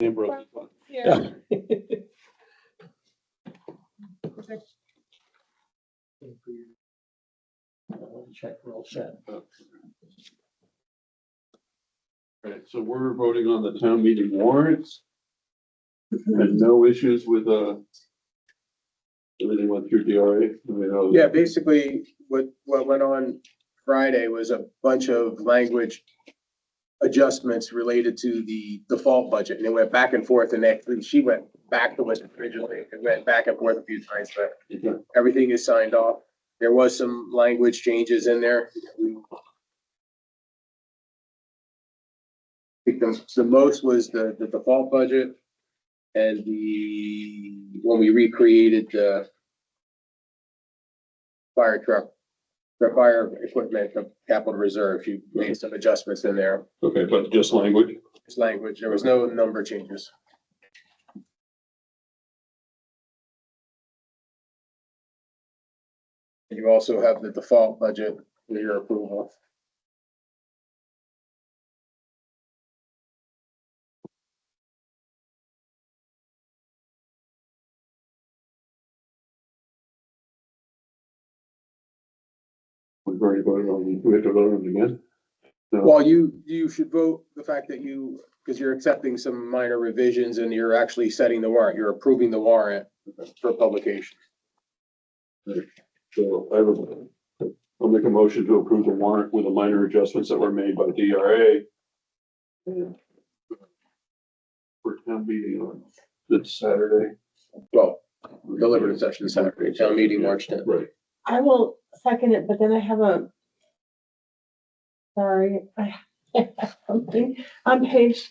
And broken one. Yeah. Check, we're all set. Right, so we're voting on the town meeting warrants. And no issues with, everything went through DRA. Yeah, basically, what went on Friday was a bunch of language adjustments related to the default budget, and it went back and forth, and actually, she went back to what originally, it went back and forth a few times, but Okay. everything is signed off. There was some language changes in there. I think the most was the default budget and when we recreated the fire truck, the fire equipment, the capital reserve, you made some adjustments in there. Okay, but just language. It's language, there was no number changes. You also have the default budget for your approval. We've already voted on, we have to vote on it again. No. Well, you should vote the fact that because you're accepting some minor revisions and you're actually setting the warrant, you're approving the warrant for publication. So I'll make a motion to approve the warrant with the minor adjustments that were made by DRA. For town meeting on this Saturday. Well, deliberative session Saturday, town meeting March 10th. Right. I will second it, but then I have I have something on page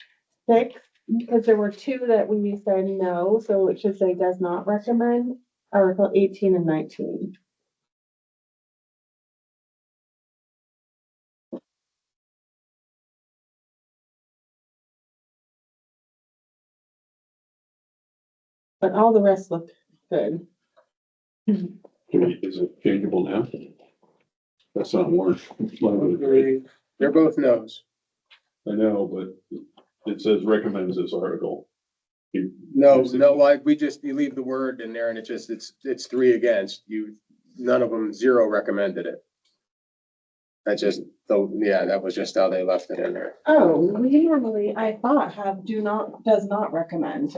6, because there were 2 that we said no, so it should say does not recommend, Article 18 and 19. But all the rest look good. Is it changeable now? That's not warrant. They're both no's. I know, but it says recommends this article. No, you leave the word in there and it's 3 against you. None of them, 0 recommended it. That was just how they left it in there. Oh, we normally, I thought, have does not recommend.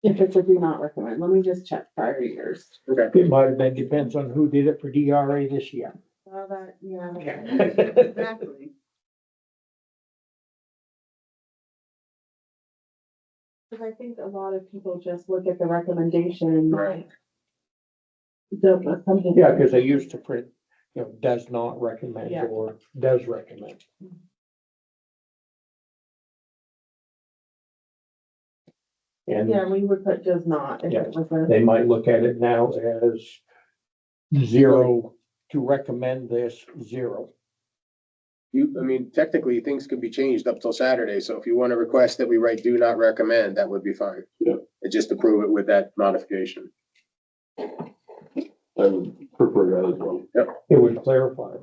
If it's a do not recommend, let me just check prior years. Okay. It might have been, depends on who did it for DRA this year. Well, exactly. Because I think a lot of people just look at the recommendation. Right. Yeah, because they used to print, does not recommend Yeah. or does recommend. And Yeah, we would put does not if Yeah. it was a. they might look at it now as 0 to recommend this 0. Technically, things could be changed up till Saturday, so if you want to request that we write do not recommend, that would be fine. Yeah. And just approve it with that modification. I would prefer that as well. It would clarify.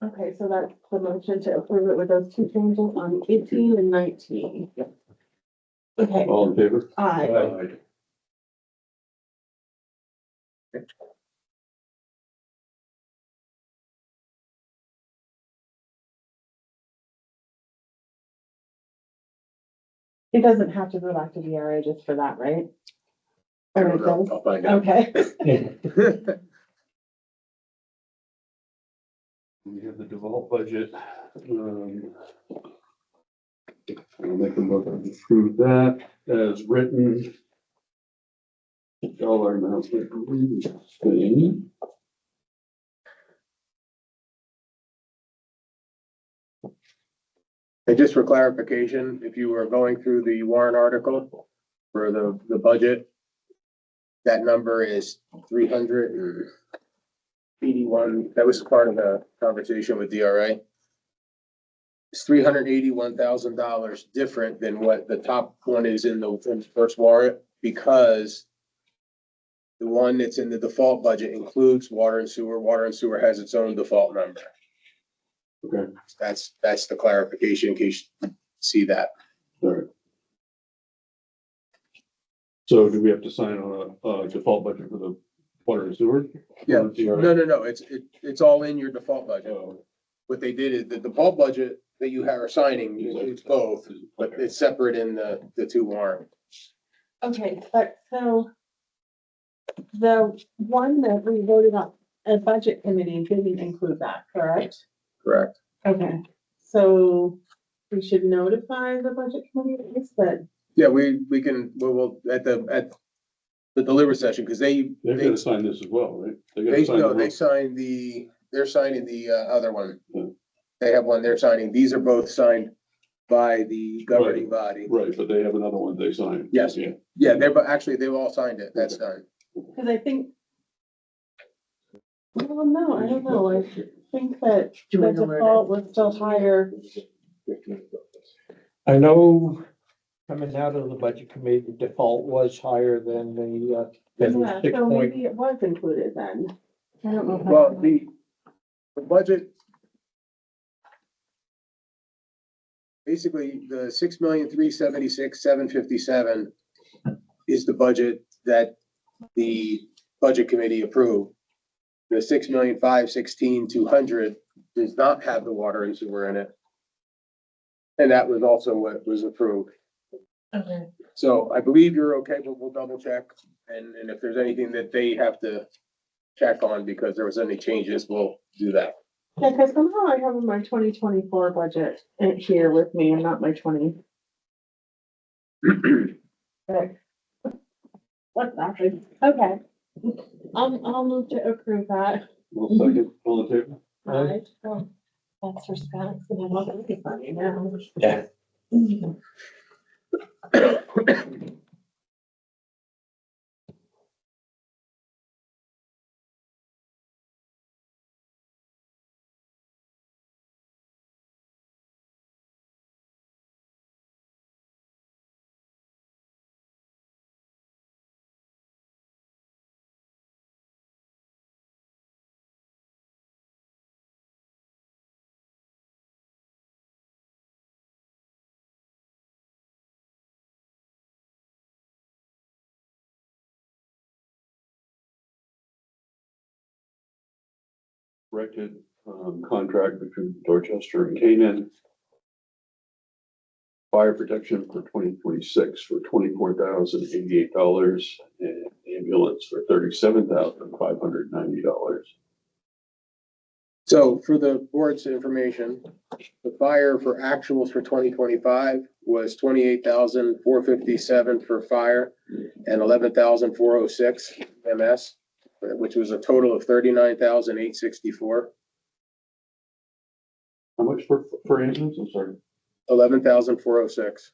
Okay, so that's the motion to approve it with those 2 changes on 18 and 19. Okay, All in favor? aye. It doesn't have to go back to the RA just for that, right? I Or don't it know. does? I'll find out. Okay. We have the default budget. I'll make a motion to approve that as written. Dollar amount. Thing. And just for clarification, if you were going through the warrant article for the budget, that number is 381. That was part of the conversation with DRA. It's $381,000 different than what the top one is in the first warrant, because the one that's in the default budget includes water and sewer. Water and sewer has its own default number. Okay. That's the clarification in case you see that. So do we have to sign on a default budget for the water and sewer? Yeah, Or the no, it's all in your default budget. Oh, What they did is the default budget that you are signing, it's both, but okay. it's separate in the two warrant. Okay, but so the one that we voted on, a budget committee didn't include that, correct? Correct. Okay, so we should notify the budget committee at least that, Yeah, we can, we'll, at the deliver session, because They've got to sign this as well, right? They gotta They, sign no, the they whole- signed they're signing the other one. Hmm. They have one they're signing. These are both signed by the governing body. Right, but they have another one they signed. Yes. Yeah. Yeah, actually, they've all signed it. That's done. because I think. Well, no, I don't know, I think that the default was still higher. I know coming out of the budget committee, the default was higher than than Yeah, the so 6 point. maybe it was included then. I don't know. if I- Well, the budget. Basically, the 6,376,757 is the budget that the budget committee approved. The 6,516,200 does not have the water and sewer in it. And that was also what was approved. Okay. So I believe you're okay, but we'll double check. And if there's anything that they have to check on because there was any changes, we'll do that. Yeah, because somehow I have my 2024 budget here with me and not my 20. Okay. What's happening? Okay. I'll move to approve that. Well, second, on the table. Right. Oh, that's for Scott. So I'm not gonna be funny now. Yeah. Corrected, contract between Dorchester and Canaan. Fire protection for 2026 for $24,088 and ambulance for $37,590. So for the board's information, the fire for actuals for 2025 was 28,457 for fire and 11,406 MS, which was a total of 39,864. How much for ambulance? I'm sorry. 11,406.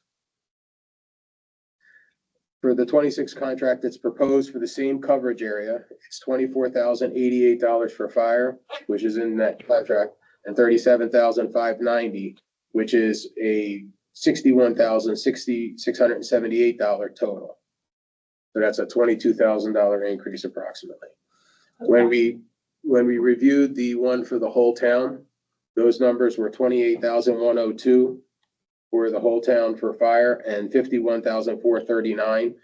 For the 26 contract that's proposed for the same coverage area, it's $24,088 for fire, which is in that contract, and $37,590, which is a $61,678 total. So that's a $22,000 increase approximately. When we reviewed the one for the whole town, those numbers were 28,102 for the whole town for fire and 51,439.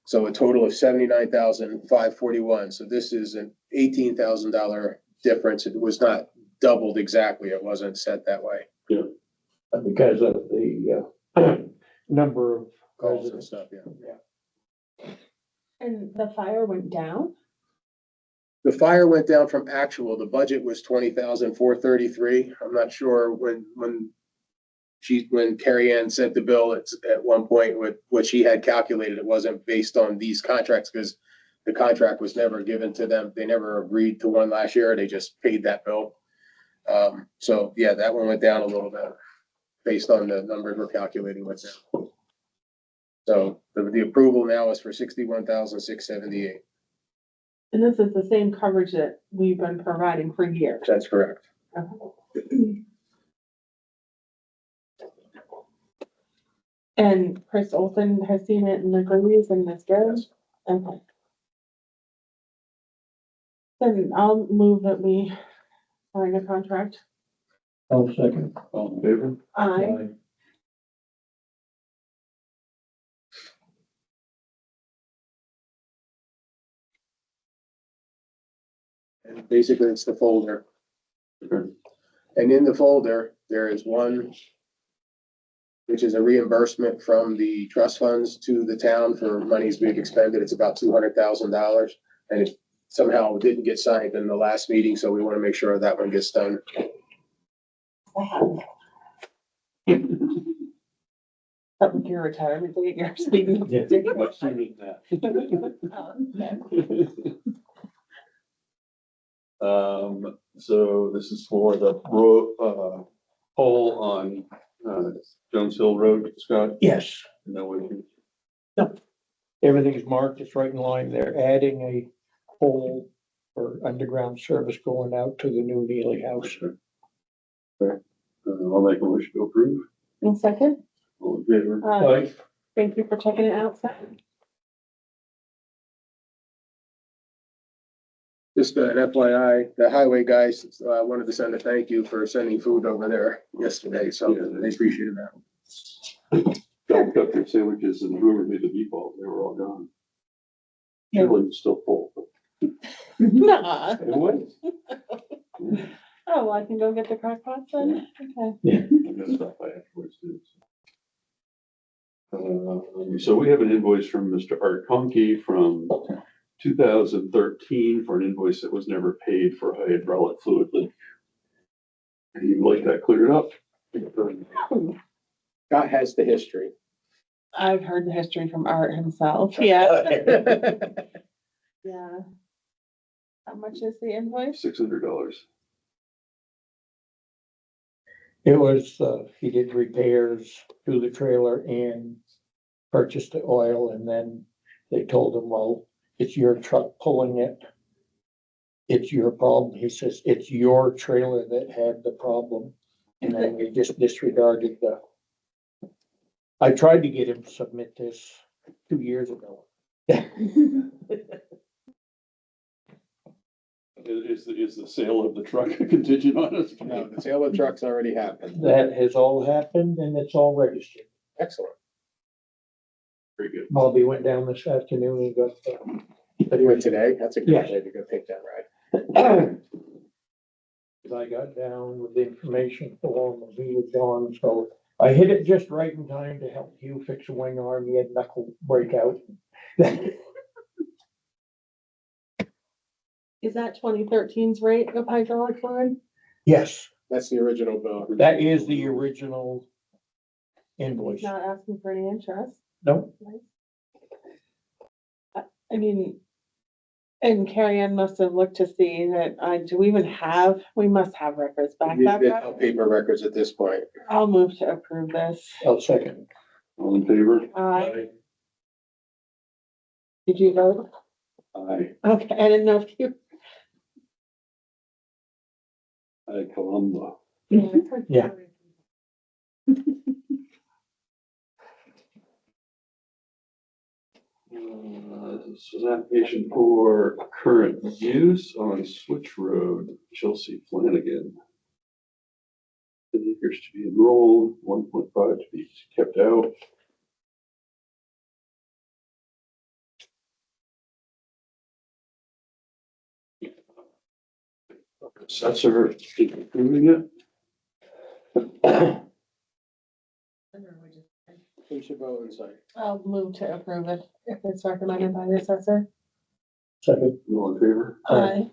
So a total of 79,541. So this is an $18,000 difference. It was not doubled exactly. It wasn't set that way. Because of the number of Calls and residents. stuff, yeah. And the fire went down? The fire went down from actual. The budget was 20,433. I'm not sure when Carrie Ann sent the bill, it's at one point with what she had calculated, it wasn't based on these contracts because the contract was never given to them. They never agreed to one last year. They just paid that bill. So yeah, that one went down a little bit based on the numbers we're calculating with now. So the approval now is for 61,678. And this is the same coverage that we've been providing for years. That's correct. And Chris Olson has seen it and agrees and is good? Yes. Okay. Then I'll move that we sign a contract. I'll second. All in favor? I, And basically, it's the folder. Okay. And in the folder, there is one, which is a reimbursement from the trust funds to the town for monies we've expended. It's about $200,000. And it somehow didn't get signed in the last meeting, so we want to make sure that one gets done. Something to your retirement date, you're speaking of. Yeah. Much sooner than that. So this is for the road, pole on, Jones Hill Road, Scott? Yes, No issues. everything's marked, it's right in line. They're adding a pole for underground service going out to the new Neely house. Okay. I'll make a motion to approve. In second, All in favor? thank you for checking it out, Seth. Just an FYI, the highway guys, wanted to send a thank you for sending food over there yesterday, so they appreciated that. Got their sandwiches and whoever made the meatballs, they were all gone. Yeah. Chili was still full. Nah. It was. Oh, well, I can go get the crock pots then, okay. I'm gonna stop by afterwards too. So we have an invoice from Mr. Art Conkey from 2013 for an invoice that was never paid for a hydraulic fluid leak. And you'd like that cleared up? Scott has the history. I've heard the history from Art himself, yeah. Yeah. How much is the invoice? $600. It was, he did repairs to the trailer and purchased the oil, and then they told him, well, it's your truck pulling it. It's your problem. He says, it's your trailer that had the problem. And then we just disregarded I tried to get him to submit this 2 years ago. Is the sale of the truck contingent on us? No, the sale of trucks already happened. That has all happened and it's all registered. Excellent. Very good. Bobby went down this afternoon and got, You went today? That's a good Yes. day to go take that ride. I got down with the information for him and he was gone, so I hit it just right in time to help Hugh fix a wing arm. He had knuckle breakout. Is that 2013's rate of hydraulic fluid? Yes, That's the original bill. that is the original invoice. Not asking for any interest. Nope. I mean, and Carrie Ann must have looked to see that, do we even have, we must have records back that There's far. no paper records at this point. I'll move to approve this. I'll second. All in favor? Did you vote? Aye. Okay, I didn't know if you. Aye, Columba. Yeah. This is an application for current use on Switch Road, Chelsea Flanagan. 10 acres to be enrolled, 1.5 to be kept out. Assessor is approving it. We should vote and sign. I'll move to approve it if it's recommended by the assessor. Second. All in favor? Aye.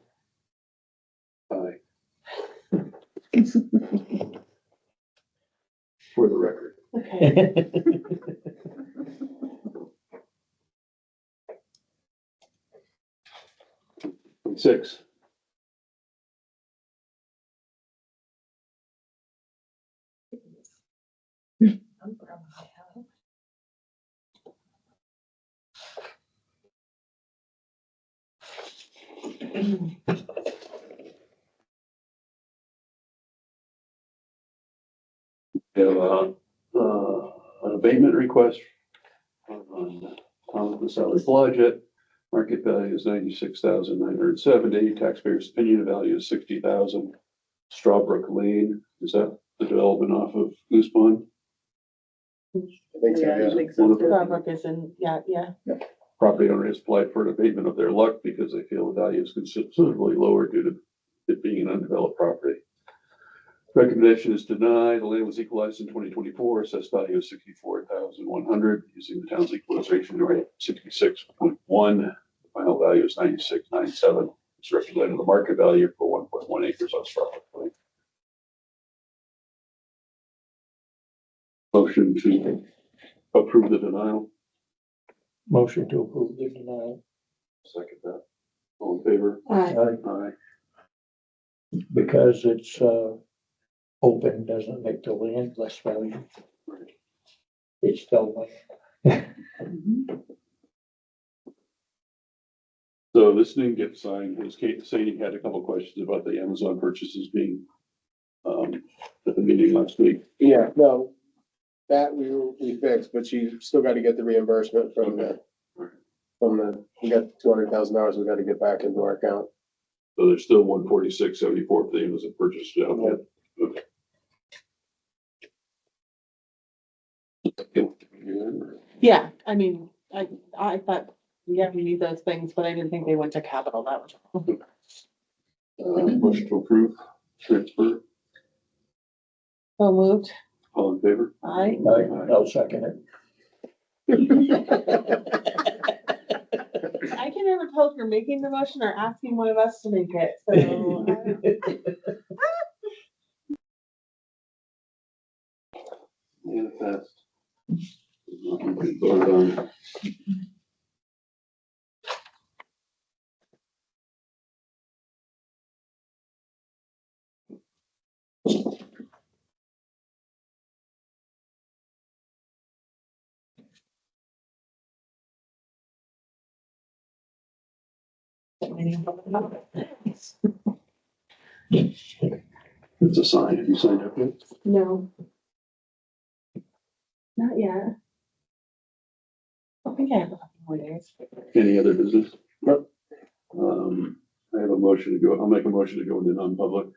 Aye. For the record. Okay. 6. We have an abatement request on Thomas Valley Blodgett. Market value is 96,970. Taxpayers' opinion value is 60,000. Strawbrook Lane, is that the development off of Goose Pond? I think so, yeah. One of them. Starbrook is in, yeah. Property owner has applied for an abatement of their luck because they feel the value is considerably lower due to it being an undeveloped property. Recommendation is denied. The land was equalized in 2024. Assessed value is 64,100 using the town's equalization rate 66.1. Final value is 96.97. It's represented the market value for 1.1 acres on Strawberry. Motion to approve the denial. Motion to approve the denial. Second that. All in favor? Aye. Aye. Because it's, open doesn't make the land less valuable. It's still land. So this didn't get signed. As Kate was saying, he had a couple questions about the Amazon purchases being at the meeting last week. Yeah, no, that we fixed, but she still got to get the reimbursement from we got $200,000 we got to get back into our account. So there's still 146.74 for the Amazon purchase down yet. Okay. Yeah, I mean, I thought, yeah, we need those things, but I didn't think they went to capital, that was. Motion to approve transfer. So moved. All in favor? Aye. I'll second it. I can never tell if you're making the motion or asking one of us to make it, so. Manifest. Nothing to vote on. It's a sign. Have you signed up yet? No. Not yet. I think I have a couple more days. Any other business? Nope. I have a motion to go, I'll make a motion to go into non-public.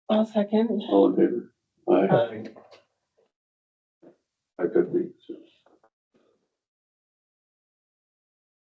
I'll second. All in favor? Aye. Aye. I could be, so.